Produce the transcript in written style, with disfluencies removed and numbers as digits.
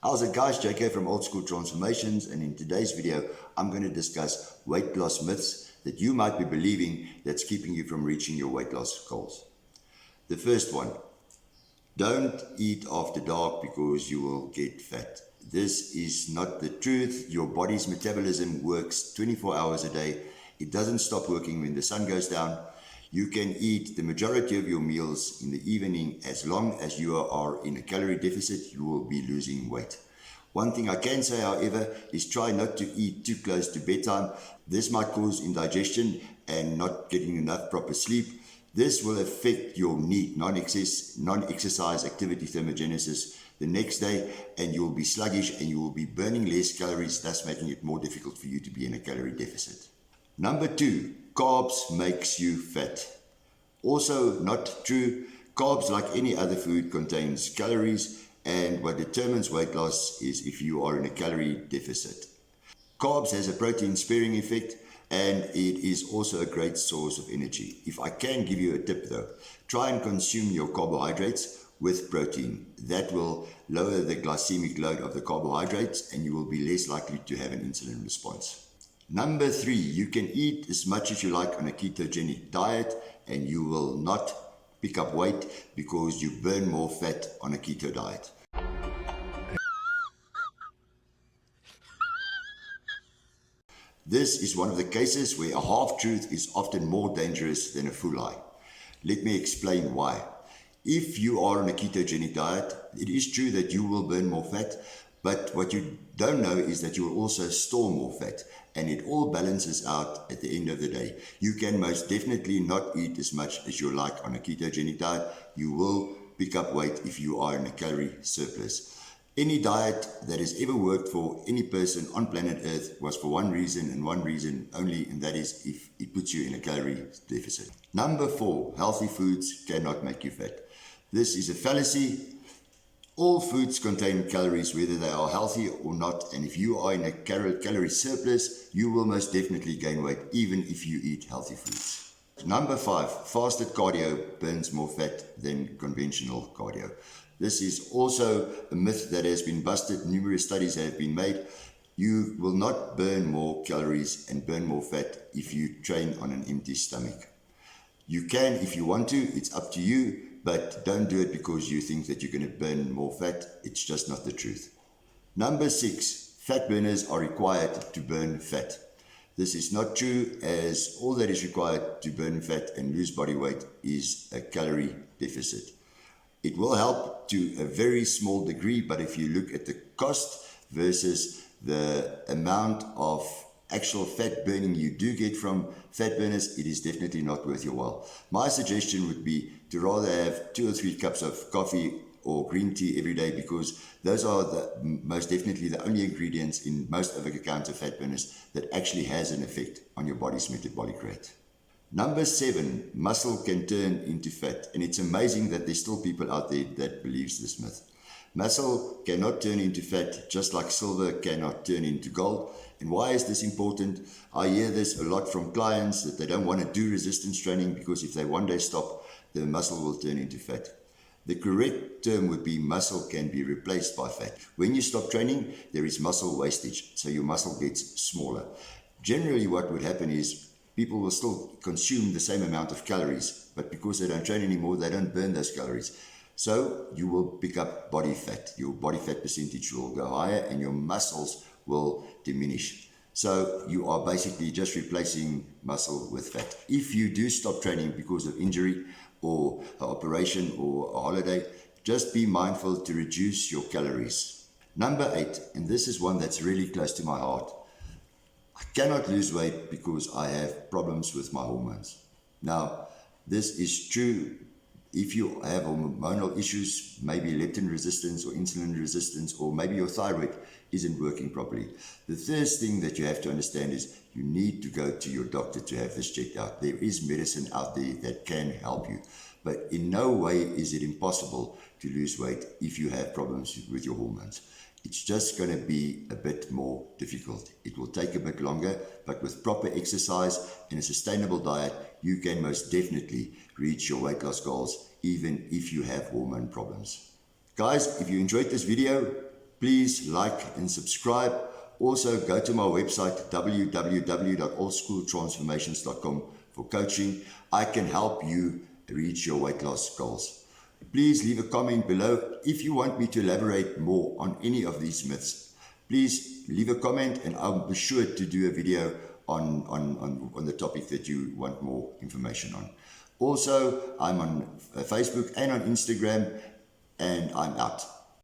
How's it guys, JK from Old School Transformations, and in today's video I'm going to discuss weight loss myths that you might be believing that's keeping you from reaching your weight loss goals. The first one, don't eat after dark because you will get fat. This is not the truth. Your body's metabolism works 24 hours a day. It doesn't stop working when the sun goes down. You can eat the majority of your meals in the evening. As long as you are in a calorie deficit, you will be losing weight. One thing I can say, however, is try not to eat too close to bedtime. This might cause indigestion and not getting enough proper sleep. This will affect your NEAT, non-exercise activity thermogenesis, the next day, and you will be sluggish and you will be burning less calories, thus making it more difficult for you to be in a calorie deficit. Number 2, carbs makes you fat. Also not true. Carbs, like any other food, contains calories, and what determines weight loss is if you are in a calorie deficit. Carbs has a protein sparing effect, and it is also a great source of energy. If I can give you a tip though, try and consume your carbohydrates with protein. That will lower the glycemic load of the carbohydrates and you will be less likely to have an insulin response. Number 3, you can eat as much as you like on a ketogenic diet and you will not pick up weight because you burn more fat on a keto diet. This is one of the cases where a half-truth is often more dangerous than a full lie. Let me explain why. If you are on a ketogenic diet, it is true that you will burn more fat, but what you don't know is that you will also store more fat, and it all balances out at the end of the day. You can most definitely not eat as much as you like on a ketogenic diet. You will pick up weight if you are in a calorie surplus. Any diet that has ever worked for any person on planet Earth was for one reason and one reason only, and that is if it puts you in a calorie deficit. Number 4, healthy foods cannot make you fat. This is a fallacy. All foods contain calories, whether they are healthy or not, and if you are in a calorie surplus, you will most definitely gain weight, even if you eat healthy foods. Number 5, fasted cardio burns more fat than conventional cardio. This is also a myth that has been busted. Numerous studies have been made. You will not burn more calories and burn more fat if you train on an empty stomach. You can if you want to, it's up to you, but don't do it because you think that you're going to burn more fat. It's just not the truth. Number 6, fat burners are required to burn fat. This is not true, as all that is required to burn fat and lose body weight is a calorie deficit. It will help to a very small degree, but if you look at the cost versus the amount of actual fat burning you do get from fat burners, it is definitely not worth your while. My suggestion would be to rather have 2 or 3 cups of coffee or green tea every day, because those are most definitely the only ingredients in most over-the-counter fat burners that actually has an effect on your body's metabolic rate. Number 7, muscle can turn into fat, and it's amazing that there's still people out there that believes this myth. Muscle cannot turn into fat, just like silver cannot turn into gold. And why is this important? I hear this a lot from clients, that they don't want to do resistance training because if they one day stop, the muscle will turn into fat. The correct term would be muscle can be replaced by fat. When you stop training, there is muscle wastage, so your muscle gets smaller. Generally, what would happen is people will still consume the same amount of calories, but because they don't train anymore, they don't burn those calories. So you will pick up body fat. Your body fat percentage will go higher and your muscles will diminish. So you are basically just replacing muscle with fat. If you do stop training because of injury or an operation or a holiday, just be mindful to reduce your calories. Number 8, and this is one that's really close to my heart. I cannot lose weight because I have problems with my hormones. Now, this is true if you have hormonal issues, maybe leptin resistance or insulin resistance, or maybe your thyroid isn't working properly. The first thing that you have to understand is you need to go to your doctor to have this checked out. There is medicine out there that can help you, but in no way is it impossible to lose weight if you have problems with your hormones. It's just going to be a bit more difficult. It will take a bit longer, but with proper exercise and a sustainable diet, you can most definitely reach your weight loss goals, even if you have hormone problems. Guys, if you enjoyed this video, Please like and subscribe. Also, go to my website, www.oldschooltransformations.com, for coaching. I can help you reach your weight loss goals. Please leave a comment below if you want me to elaborate more on any of these myths. Please leave a comment and I'll be sure to do a video on the topic that you want more information on. Also, I'm on Facebook and on Instagram, and I'm out.